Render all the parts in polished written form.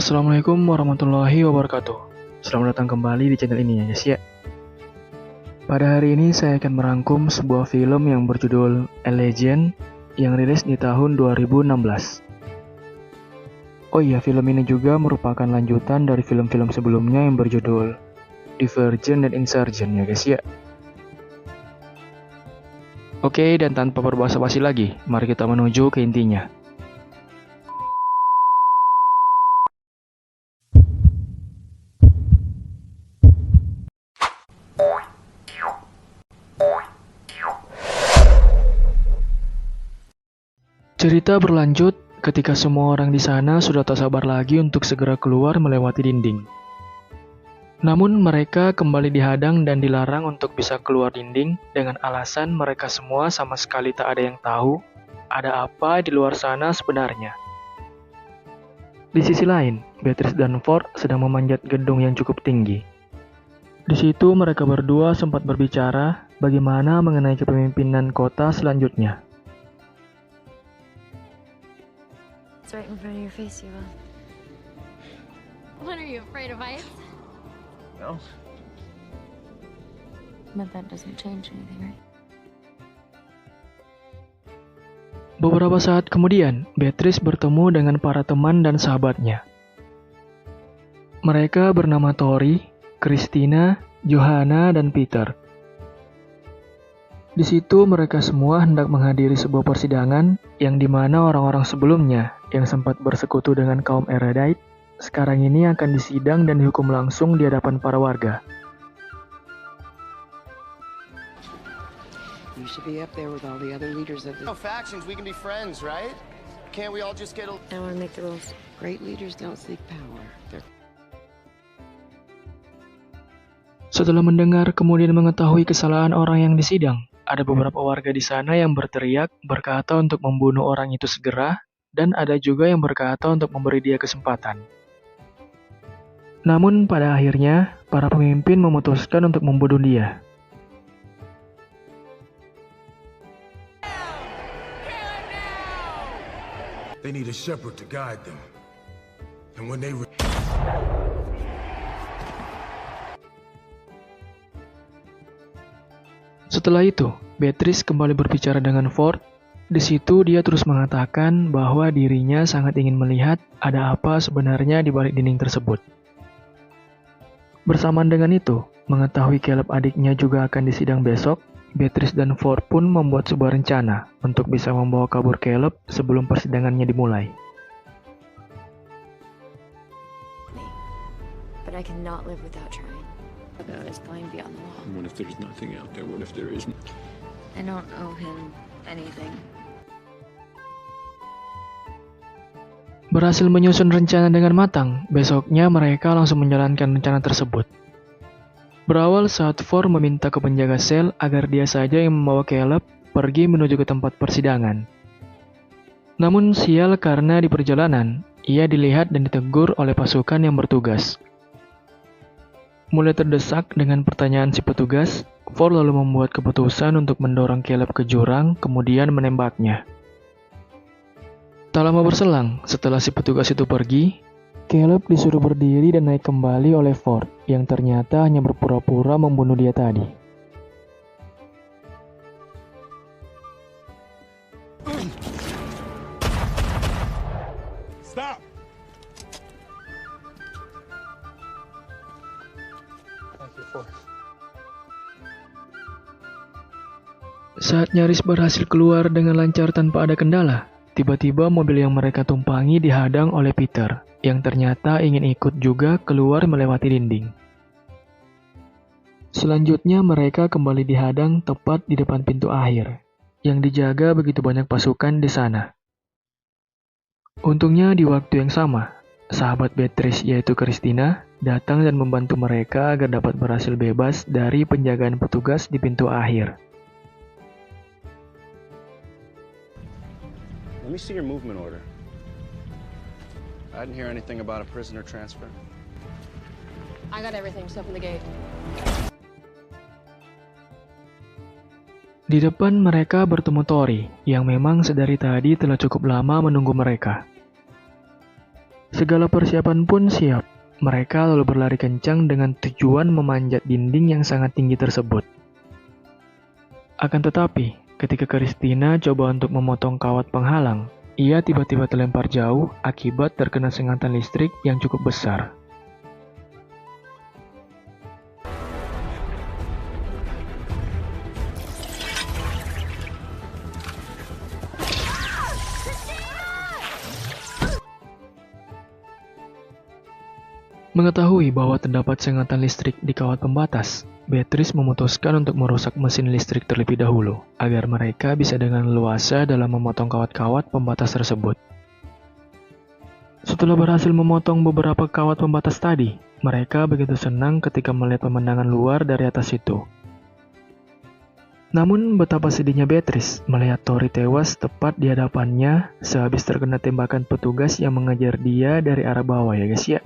Assalamualaikum warahmatullahi wabarakatuh. Selamat datang kembali di channel ini ya guys ya. Pada hari ini saya akan merangkum sebuah film yang berjudul A Legend yang rilis di tahun 2016. Oh iya, film ini juga merupakan lanjutan dari film-film sebelumnya yang berjudul Divergent dan Insurgent ya guys ya. Oke, dan tanpa berbasa-basi lagi, mari kita menuju ke intinya. Cerita berlanjut ketika semua orang di sana sudah tak sabar lagi untuk segera keluar melewati dinding. Namun mereka kembali dihadang dan dilarang untuk bisa keluar dinding dengan alasan mereka semua sama sekali tak ada yang tahu ada apa di luar sana sebenarnya. Di sisi lain, Beatrice dan Ford sedang memanjat gedung yang cukup tinggi. Di situ mereka berdua sempat berbicara bagaimana mengenai kepemimpinan kota selanjutnya. It's right in front of your face, Eva. What, are you afraid of heights? No. But that doesn't change anything, right? Beberapa saat kemudian, Beatrice bertemu dengan para teman dan sahabatnya. Mereka bernama Tori, Christina, Johanna, dan Peter. Di situ mereka semua hendak menghadiri sebuah persidangan yang dimana orang-orang sebelumnya yang sempat bersekutu dengan kaum Eredite sekarang ini akan disidang dan dihukum langsung di hadapan para warga. You should be up there with all the other leaders of the No factions, we can be friends, right? Can't we all just get a... I want to make the rules. great leaders don't seek power. They're Setelah mendengar kemudian mengetahui kesalahan orang yang disidang, ada beberapa warga di sana yang berteriak berkata untuk membunuh orang itu segera, dan ada juga yang berkata untuk memberi dia kesempatan. Namun pada akhirnya, para pemimpin memutuskan untuk membunuh dia. They need a shepherd to guide them. And when they Setelah itu, Beatrice kembali berbicara dengan Ford. Di situ dia terus mengatakan bahwa dirinya sangat ingin melihat ada apa sebenarnya di balik dinding tersebut. Bersamaan dengan itu, mengetahui Caleb adiknya juga akan disidang besok, Beatrice dan Ford pun membuat sebuah rencana untuk bisa membawa kabur Caleb sebelum persidangannya dimulai. But I cannot live without trying. About his going beyond the law. What if there's nothing out there? What if there isn't? I don't owe him anything. Berhasil menyusun rencana dengan matang, besoknya mereka langsung menjalankan rencana tersebut. Berawal saat Ford meminta ke penjaga sel agar dia saja yang membawa Caleb pergi menuju ke tempat persidangan. Namun sial karena di perjalanan, ia dilihat dan ditegur oleh pasukan yang bertugas. Mulai terdesak dengan pertanyaan si petugas, Ford lalu membuat keputusan untuk mendorong Caleb ke jurang kemudian menembaknya. Tak lama berselang, setelah si petugas itu pergi, Caleb disuruh berdiri dan naik kembali oleh Ford, yang ternyata hanya berpura-pura membunuh dia tadi. stop. Saat nyaris berhasil keluar dengan lancar tanpa ada kendala, tiba-tiba mobil yang mereka tumpangi dihadang oleh Peter, yang ternyata ingin ikut juga keluar melewati dinding. Selanjutnya mereka kembali dihadang tepat di depan pintu akhir, yang dijaga begitu banyak pasukan di sana. Untungnya di waktu yang sama, sahabat Beatrice yaitu Christina datang dan membantu mereka agar dapat berhasil bebas dari penjagaan petugas di pintu akhir. Let me see your movement order. I didn't hear anything about a prisoner transfer. I got everything, stuff in the gate. Di depan mereka bertemu Tori, yang memang sedari tadi telah cukup lama menunggu mereka. Segala persiapan pun siap. Mereka lalu berlari kencang dengan tujuan memanjat dinding yang sangat tinggi tersebut. Akan tetapi, ketika Christina coba untuk memotong kawat penghalang, ia tiba-tiba terlempar jauh akibat terkena sengatan listrik yang cukup besar. Mengetahui bahwa terdapat sengatan listrik di kawat pembatas, Beatrice memutuskan untuk merusak mesin listrik terlebih dahulu, agar mereka bisa dengan leluasa dalam memotong kawat-kawat pembatas tersebut. Setelah berhasil memotong beberapa kawat pembatas tadi, mereka begitu senang ketika melihat pemandangan luar dari atas itu. Namun betapa sedihnya Beatrice melihat Tori tewas tepat di hadapannya sehabis terkena tembakan petugas yang mengejar dia dari arah bawah ya guys ya.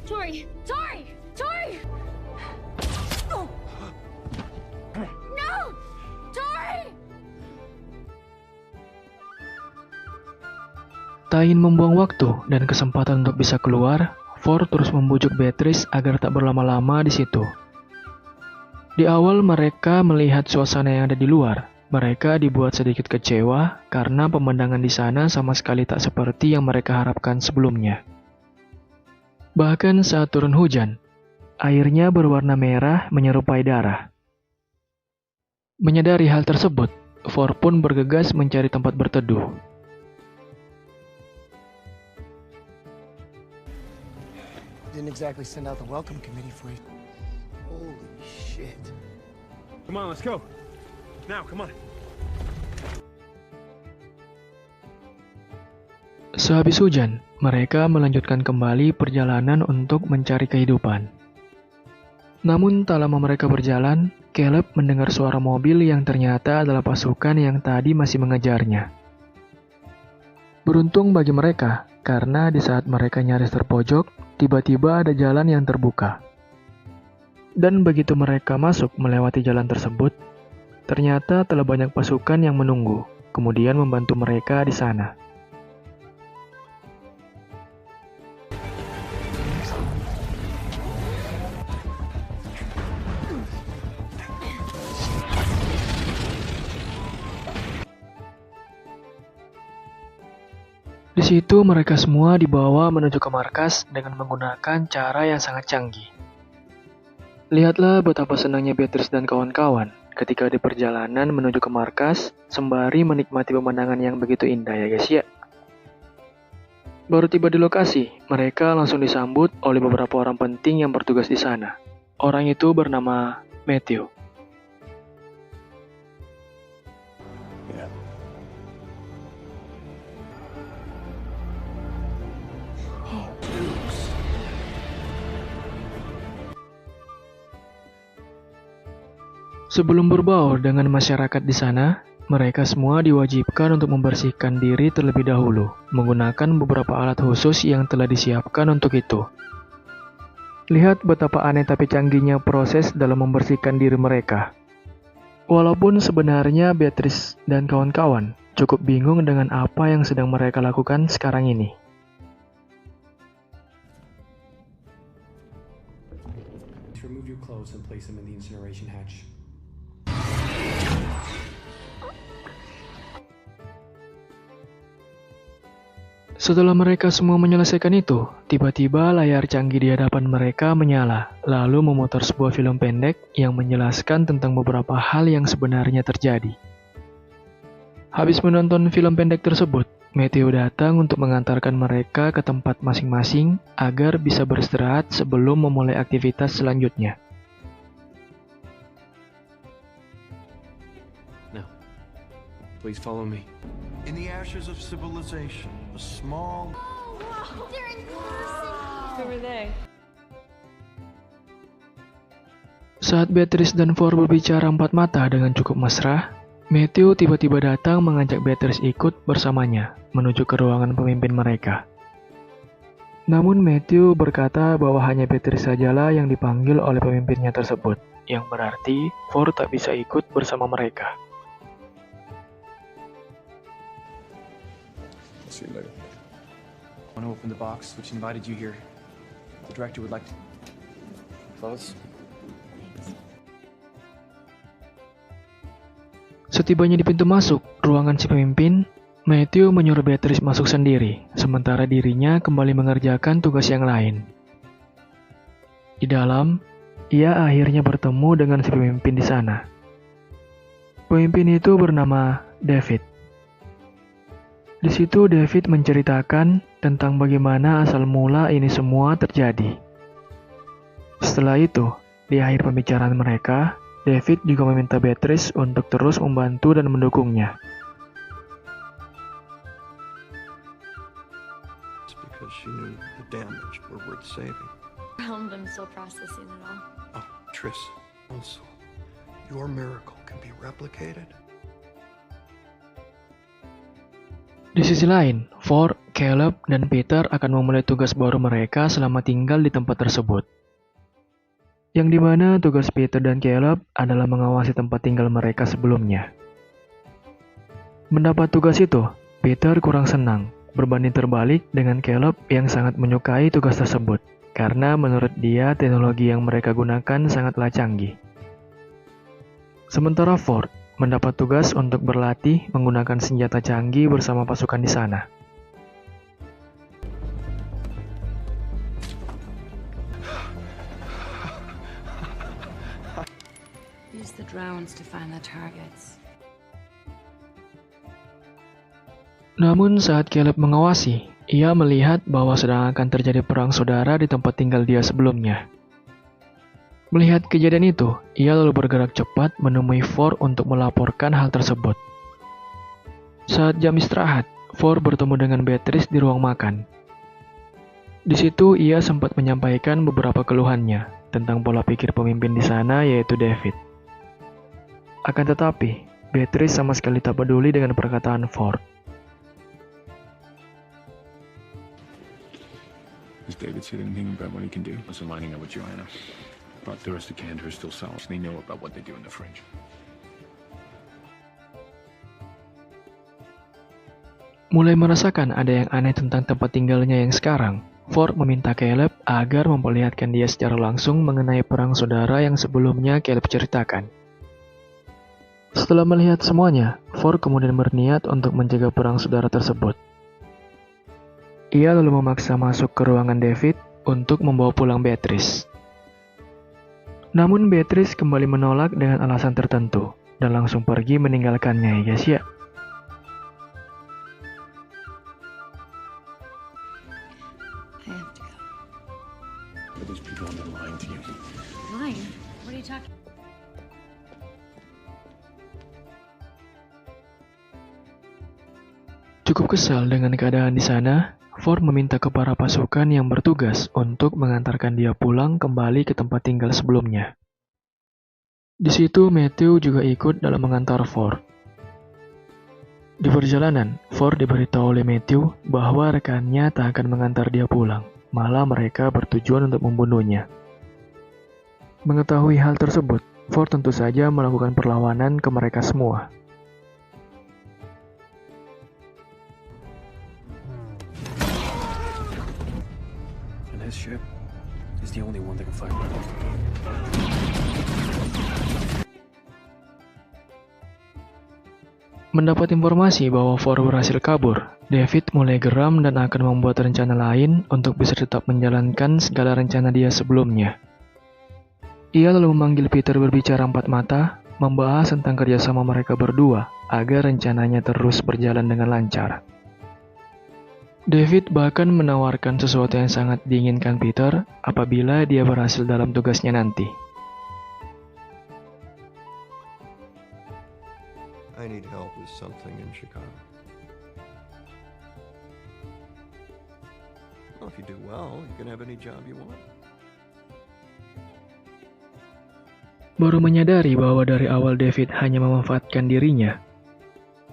Tori! Tori! Tori! No! Tori! Tak ingin membuang waktu dan kesempatan untuk bisa keluar, Ford terus membujuk Beatrice agar tak berlama-lama di situ. Di awal mereka melihat suasana yang ada di luar. Mereka dibuat sedikit kecewa karena pemandangan di sana sama sekali tak seperti yang mereka harapkan sebelumnya. Bahkan saat turun hujan, airnya berwarna merah menyerupai darah. Menyadari hal tersebut, Ford pun bergegas mencari tempat berteduh. Didn't exactly send out the welcome committee for you. Holy shit. Come on, let's go. Now, come on. Sehabis hujan, mereka melanjutkan kembali perjalanan untuk mencari kehidupan. Namun tak lama mereka berjalan, Caleb mendengar suara mobil yang ternyata adalah pasukan yang tadi masih mengejarnya. Beruntung bagi mereka, karena di saat mereka nyaris terpojok, tiba-tiba ada jalan yang terbuka. Dan begitu mereka masuk melewati jalan tersebut, ternyata telah banyak pasukan yang menunggu, kemudian membantu mereka di sana. Di situ mereka semua dibawa menuju ke markas dengan menggunakan cara yang sangat canggih. Lihatlah betapa senangnya Beatrice dan kawan-kawan ketika di perjalanan menuju ke markas sembari menikmati pemandangan yang begitu indah ya guys ya. Baru tiba di lokasi, mereka langsung disambut oleh beberapa orang penting yang bertugas di sana. Orang itu bernama Matthew. Sebelum berbaur dengan masyarakat di sana, mereka semua diwajibkan untuk membersihkan diri terlebih dahulu, menggunakan beberapa alat khusus yang telah disiapkan untuk itu. Lihat betapa aneh tapi canggihnya proses dalam membersihkan diri mereka. Walaupun sebenarnya Beatrice dan kawan-kawan cukup bingung dengan apa yang sedang mereka lakukan sekarang ini. Remove your clothes and place them in the incineration hatch. Setelah mereka semua menyelesaikan itu, tiba-tiba layar canggih di hadapan mereka menyala, lalu memutar sebuah film pendek yang menjelaskan tentang beberapa hal yang sebenarnya terjadi. Habis menonton film pendek tersebut, Matthew datang untuk mengantarkan mereka ke tempat masing-masing agar bisa beristirahat sebelum memulai aktivitas selanjutnya. Now, please follow me. In the ashes of civilization, a small... They're in person! Who were they? Saat Beatrice dan Ford berbicara empat mata dengan cukup mesra, Matthew tiba-tiba datang mengajak Beatrice ikut bersamanya menuju ke ruangan pemimpin mereka. Namun Matthew berkata bahwa hanya Beatrice sajalah yang dipanggil oleh pemimpinnya tersebut, yang berarti Ford tak bisa ikut bersama mereka. I'll see you later. I want to open the box which invited you here. The director would like to close. Setibanya di pintu masuk ruangan si pemimpin, Matthew menyuruh Beatrice masuk sendiri, sementara dirinya kembali mengerjakan tugas yang lain. Di dalam, ia akhirnya bertemu dengan si pemimpin di sana. Pemimpin itu bernama David. Di situ David menceritakan tentang bagaimana asal mula ini semua terjadi. Setelah itu, di akhir pembicaraan mereka, David juga meminta Beatrice untuk terus membantu dan mendukungnya. It's because she knew the damage were worth saving. I'm still processing it all. Oh, Triss, also, your miracle can be replicated. Di sisi lain, Ford, Caleb, dan Peter akan memulai tugas baru mereka selama tinggal di tempat tersebut. Yang dimana tugas Peter dan Caleb adalah mengawasi tempat tinggal mereka sebelumnya. Mendapat tugas itu, Peter kurang senang, berbanding terbalik dengan Caleb yang sangat menyukai tugas tersebut, karena menurut dia teknologi yang mereka gunakan sangatlah canggih. Sementara Ford mendapat tugas untuk berlatih menggunakan senjata canggih bersama pasukan di sana. Use the drones to find the targets. Namun saat Caleb mengawasi, ia melihat bahwa sedang akan terjadi perang saudara di tempat tinggal dia sebelumnya. Melihat kejadian itu, ia lalu bergerak cepat menemui Ford untuk melaporkan hal tersebut. Saat jam istirahat, Ford bertemu dengan Beatrice di ruang makan. Di situ ia sempat menyampaikan beberapa keluhannya tentang pola pikir pemimpin di sana, yaitu David. Akan tetapi, Beatrice sama sekali tak peduli dengan perkataan Ford. Has David said anything about what he can do? I was lining up with Joanna. But the rest of Cantor is still solid. They know about what they do in the fringe. Mulai merasakan ada yang aneh tentang tempat tinggalnya yang sekarang, Ford meminta Caleb agar memperlihatkan dia secara langsung mengenai perang saudara yang sebelumnya Caleb ceritakan. Setelah melihat semuanya, Ford kemudian berniat untuk mencegah perang saudara tersebut. Ia lalu memaksa masuk ke ruangan David untuk membawa pulang Beatrice. Namun Beatrice kembali menolak dengan alasan tertentu dan langsung pergi meninggalkannya, ya guys ya. I have to go. But these people have been lying to you. Lying? What are you talking? Cukup kesal dengan keadaan di sana, Ford meminta ke para pasukan yang bertugas untuk mengantarkan dia pulang kembali ke tempat tinggal sebelumnya. Di situ Matthew juga ikut dalam mengantar Ford. Di perjalanan, Ford diberitahu oleh Matthew bahwa rekannya tak akan mengantar dia pulang, malah mereka bertujuan untuk membunuhnya. Mengetahui hal tersebut, Ford tentu saja melakukan perlawanan ke mereka semua. And his ship is the only one that can fight rebels. Mendapat informasi bahwa Ford berhasil kabur, David mulai geram dan akan membuat rencana lain untuk bisa tetap menjalankan segala rencana dia sebelumnya. Ia lalu memanggil Peter berbicara empat mata, membahas tentang kerjasama mereka berdua agar rencananya terus berjalan dengan lancar. David bahkan menawarkan sesuatu yang sangat diinginkan Peter apabila dia berhasil dalam tugasnya nanti. I need help with something in Chicago. Well, if you do well, you can have any job you want. Baru menyadari bahwa dari awal David hanya memanfaatkan dirinya,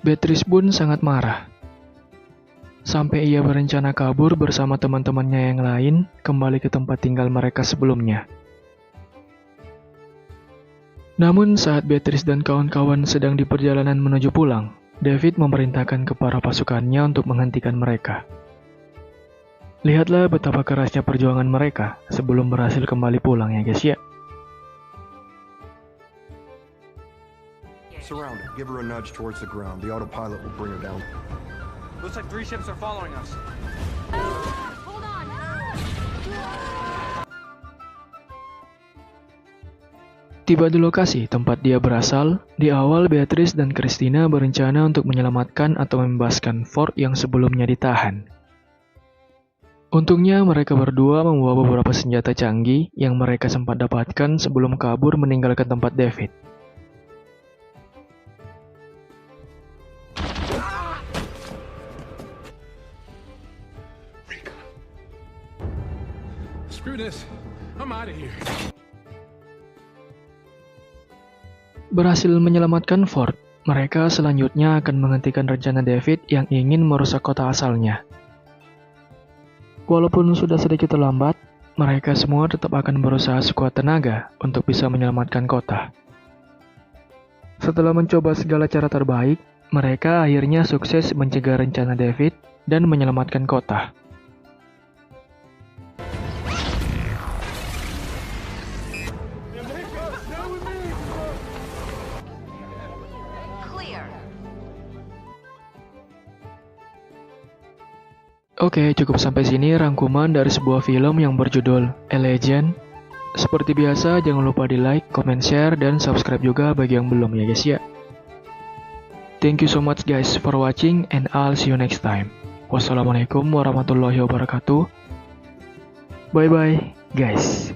Beatrice pun sangat marah. Sampai ia berencana kabur bersama teman-temannya yang lain kembali ke tempat tinggal mereka sebelumnya. Namun saat Beatrice dan kawan-kawan sedang di perjalanan menuju pulang, David memerintahkan ke para pasukannya untuk menghentikan mereka. Lihatlah betapa kerasnya perjuangan mereka sebelum berhasil kembali pulang ya guys ya. Surround her. Give her a nudge towards the ground. The autopilot will bring her down. Looks like 3 ships are following us. Hold on. Tiba di lokasi tempat dia berasal, di awal Beatrice dan Christina berencana untuk menyelamatkan atau membebaskan Ford yang sebelumnya ditahan. Untungnya mereka berdua membawa beberapa senjata canggih yang mereka sempat dapatkan sebelum kabur meninggalkan tempat David. Screw this. I'm out of here. Berhasil menyelamatkan Ford, mereka selanjutnya akan menghentikan rencana David yang ingin merusak kota asalnya. Walaupun sudah sedikit terlambat, mereka semua tetap akan berusaha sekuat tenaga untuk bisa menyelamatkan kota. Setelah mencoba segala cara terbaik, mereka akhirnya sukses mencegah rencana David dan menyelamatkan kota. Oke, cukup sampai sini rangkuman dari sebuah film yang berjudul A Legend. Seperti biasa, jangan lupa di like, comment, share, dan subscribe juga bagi yang belum ya guys ya. Thank you so much guys for watching and I'll see you next time. Wassalamualaikum warahmatullahi wabarakatuh. Bye bye guys.